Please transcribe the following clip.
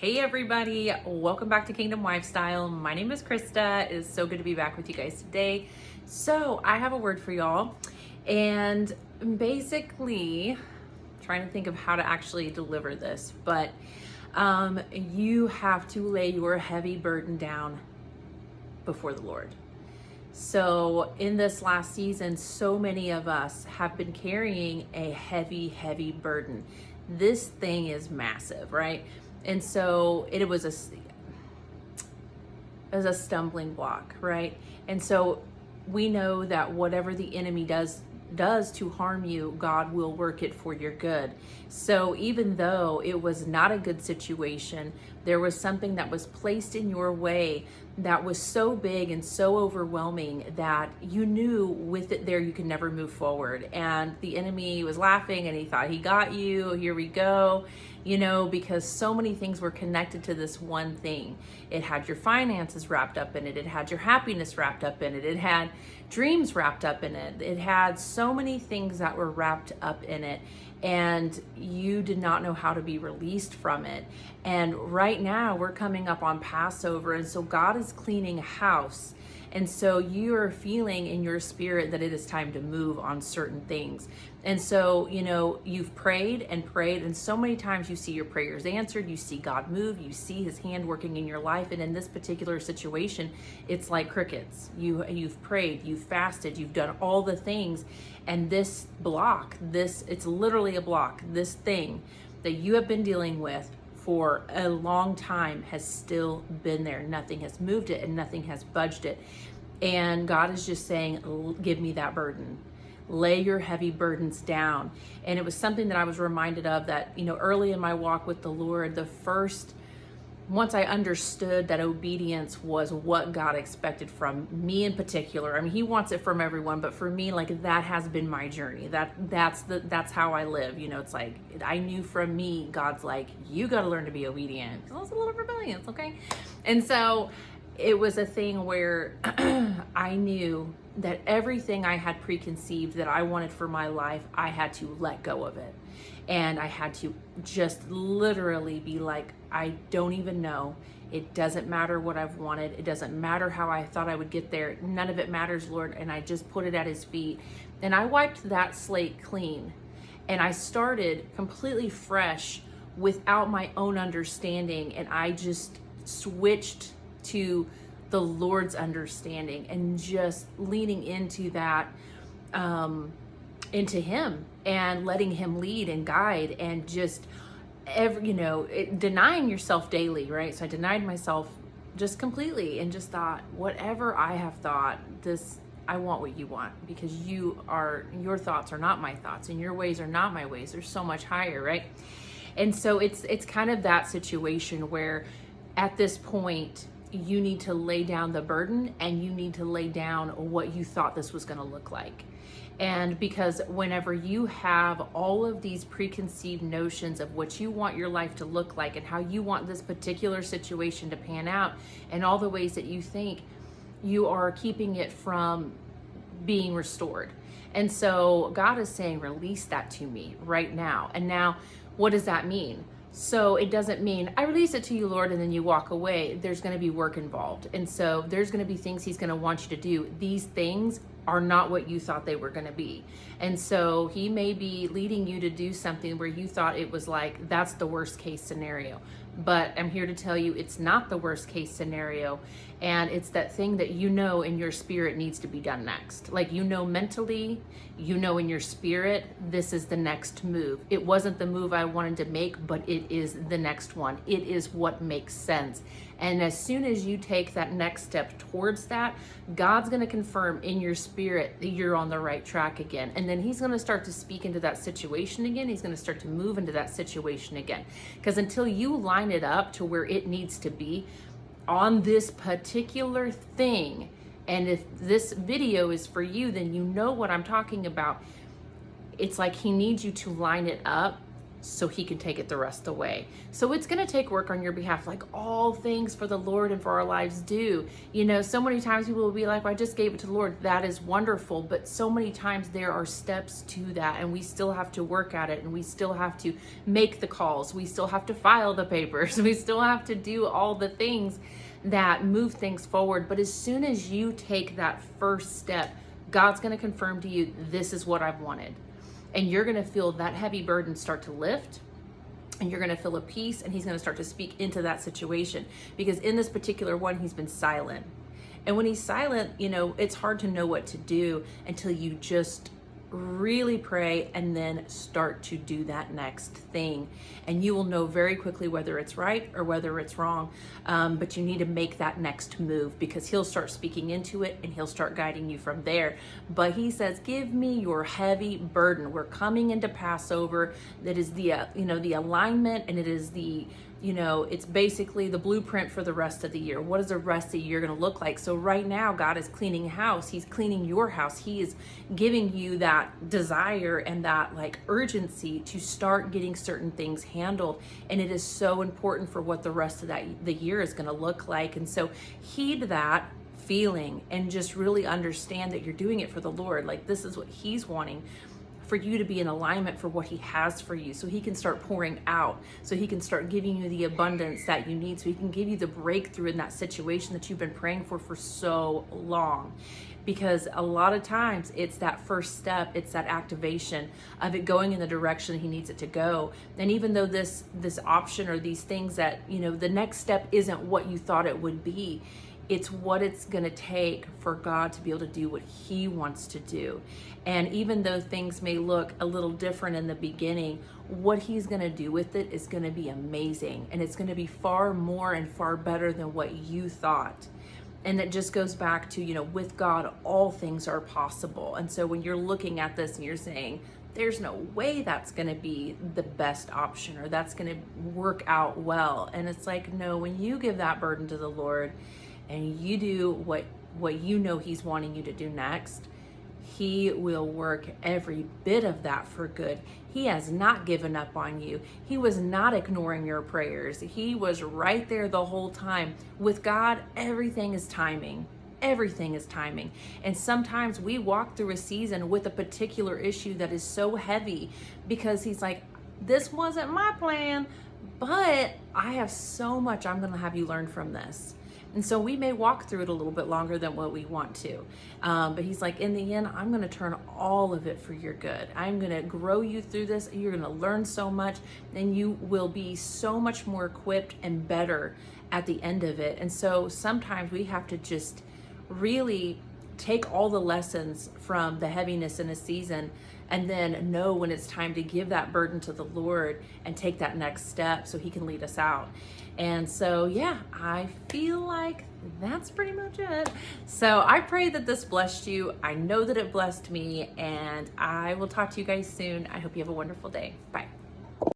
Hey everybody, welcome back to Kingdom Lifestyle. My name is Krista. It is so good to be back with you guys today. So I have a word for y'all, and basically trying to think of how to actually deliver this, but you have to lay your heavy burden down before the Lord. So in this last season, so many of us have been carrying a heavy burden. This thing is massive, right? And so it was a stumbling block, right? And so we know that whatever the enemy does to harm you, God will work it for your good. So even though it was not a good situation, there was something that was placed in your way that was so big and so overwhelming that you knew with it there you could never move forward. And the enemy was laughing and he thought he got you. Here we go. Because so many things were connected to this one thing. It had your finances wrapped up in it. It had your happiness wrapped up in it. It had dreams wrapped up in it. It had so many things that were wrapped up in it. And you did not know how to be released from it. And right now we're coming up on Passover. And so God is cleaning house. And so you are feeling in your spirit that it is time to move on certain things. And so, you've prayed, and so many times you see your prayers answered, you see God move, you see his hand working in your life. And in this particular situation, it's like crickets. You've prayed, you've fasted, you've done all the things. And this block, it's literally a block, this thing that you have been dealing with for a long time has still been there. Nothing has moved it and nothing has budged it. And God is just saying, give me that burden. Lay your heavy burdens down. And it was something that I was reminded of that, early in my walk with the Lord, once I understood that obedience was what God expected from me in particular. I mean, he wants it from everyone, but for me, that has been my journey. That's how I live. It's like, I knew from me, God's like, you got to learn to be obedient. I was a little rebellious, okay? And so it was a thing where I knew that everything I had preconceived that I wanted for my life, I had to let go of it. And I had to just literally be like, I don't even know. It doesn't matter what I've wanted. It doesn't matter how I thought I would get there. None of it matters, Lord. And I just put it at his feet. And I wiped that slate clean. And I started completely fresh without my own understanding. And I just switched to the Lord's understanding and just leaning into that, into him and letting him lead and guide and just denying yourself daily, right? So I denied myself just completely and just thought, whatever I have thought, I want what you want, because your thoughts are not my thoughts and your ways are not my ways. They're so much higher, right? And so it's kind of that situation where at this point you need to lay down the burden and you need to lay down what you thought this was going to look like. And because whenever you have all of these preconceived notions of what you want your life to look like and how you want this particular situation to pan out and all the ways that you think, you are keeping it from being restored. And so God is saying, release that to me right now. And now, what does that mean? So it doesn't mean I release it to you, Lord, and then you walk away. There's going to be work involved. And so there's going to be things he's going to want you to do. These things are not what you thought they were going to be. And so he may be leading you to do something where you thought it was like, that's the worst case scenario. But I'm here to tell you it's not the worst case scenario. And it's that thing that in your spirit needs to be done next. Like, mentally, in your spirit, this is the next move. It wasn't the move I wanted to make, but it is the next one. It is what makes sense. And as soon as you take that next step towards that, God's going to confirm in your spirit that you're on the right track again. And then he's going to start to speak into that situation again. He's going to start to move into that situation again. Because until you line it up to where it needs to be on this particular thing, and if this video is for you, then you know what I'm talking about. It's like he needs you to line it up so he can take it the rest of the way. So it's going to take work on your behalf, like all things for the Lord and for our lives do. You know, so many times people will be like, well, I just gave it to the Lord. That is wonderful. But so many times there are steps to that, and we still have to work at it, and we still have to make the calls. We still have to file the papers. We still have to do all the things that move things forward. But as soon as you take that first step, God's going to confirm to you, this is what I've wanted. And you're going to feel that heavy burden start to lift, and you're going to feel a peace, and he's going to start to speak into that situation. Because in this particular one, he's been silent. And when he's silent, you know, it's hard to know what to do until you just really pray and then start to do that next thing. And you will know very quickly whether it's right or whether it's wrong. But you need to make that next move, because he'll start speaking into it and he'll start guiding you from there. But he says, give me your heavy burden. We're coming into Passover. That is the, the alignment, and it is the, it's basically the blueprint for the rest of the year. What is the rest of the year going to look like? So right now, God is cleaning house. He's cleaning your house. He is giving you that desire and that like urgency to start getting certain things handled. And it is so important for what the rest of the year is going to look like. And so heed that feeling and just really understand that you're doing it for the Lord. Like, this is what he's wanting, for you to be in alignment for what he has for you, so he can start pouring out, so he can start giving you the abundance that you need, so he can give you the breakthrough in that situation that you've been praying for so long. Because a lot of times it's that first step, it's that activation of it going in the direction he needs it to go. And even though this option or these things that, the next step isn't what you thought it would be, it's what it's going to take for God to be able to do what he wants to do. And even though things may look a little different in the beginning, what he's going to do with it is going to be amazing. And it's going to be far more and far better than what you thought. And it just goes back to, with God, all things are possible. And so when you're looking at this and you're saying, there's no way that's going to be the best option, or that's going to work out well. And it's like, no, when you give that burden to the Lord, and you do what he's wanting you to do next, he will work every bit of that for good. He has not given up on you. He was not ignoring your prayers. He was right there the whole time. With God, everything is timing. Everything is timing. And sometimes we walk through a season with a particular issue that is so heavy, because he's like, this wasn't my plan, but I have so much I'm going to have you learn from this. And so we may walk through it a little bit longer than what we want to. But he's like, in the end, I'm going to turn all of it for your good. I'm going to grow you through this. You're going to learn so much, and you will be so much more equipped and better at the end of it. And so sometimes we have to just really take all the lessons from the heaviness in a season, and then know when it's time to give that burden to the Lord and take that next step so he can lead us out. And so, yeah, I feel like that's pretty much it. So I pray that this blessed you. I know that it blessed me, and I will talk to you guys soon. I hope you have a wonderful day. Bye.